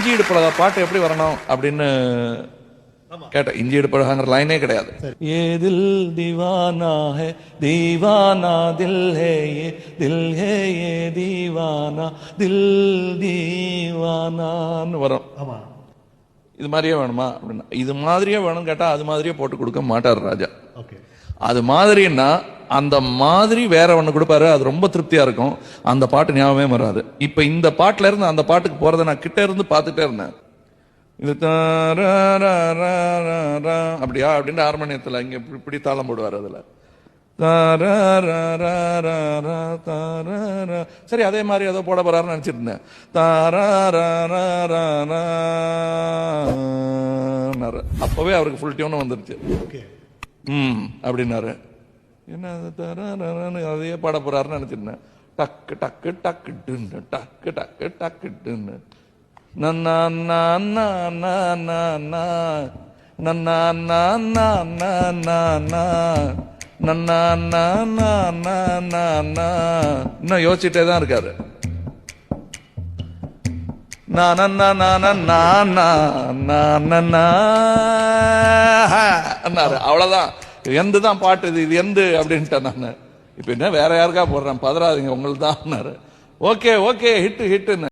இஞ்சி இடுப்பழகா பாட்டு எப்படி வரணும் அப்படின்னு கேட்டேன். இஞ்சி இடுப்பழகாங்கிற லைனே கிடையாது. ஏ தில் தீவானா ஹே தீவானா தில் ஹே ஏ தீவானா தில் தீவானான்னு வரும். இது மாதிரியே வேணுமா அப்படின்னா, இது மாதிரியே வேணும் கேட்டா அது மாதிரியே போட்டு கொடுக்க மாட்டார் ராஜா. அது மாதிரின்னா அந்த மாதிரி வேற ஒண்ணு கொடுப்பாரு, அது ரொம்ப திருப்தியா இருக்கும். அந்த பாட்டு ஞாபகமே வராது. இப்ப இந்த பாட்டுல இருந்து அந்த பாட்டுக்கு போறதை நான் கிட்ட இருந்து பார்த்துட்டே இருந்தேன். இது அப்படியா அப்படின்னு ஹார்மோனியத்துல இங்க இப்படி தாளம் போடுவார். அதுல சரி, அதே மாதிரி ஏதோ போட போறாருன்னு நினைச்சிட்டு இருந்தேன். அப்பவே அவருக்கு ஃபுல் டியூன் வந்துருச்சு. அப்படின்னாரு. என்ன அதையே பாட போறாருன்னு நினைச்சிருந்தேன். டக்கு டக்கு டக்கு டுன்னு டக்கு டக்கு டக்கு டுன்னு இன்னும் யோசிச்சுட்டே தான் இருக்காரு. அவ்வளவுதான். எந்த தான் பாட்டு இது எந்த அப்படின்ட்டேன் நான். இப்ப என்ன வேற யாருக்கா போடுறேன், பதறாதீங்க உங்களுக்கு தான். Okay okay hit ஹிட்னு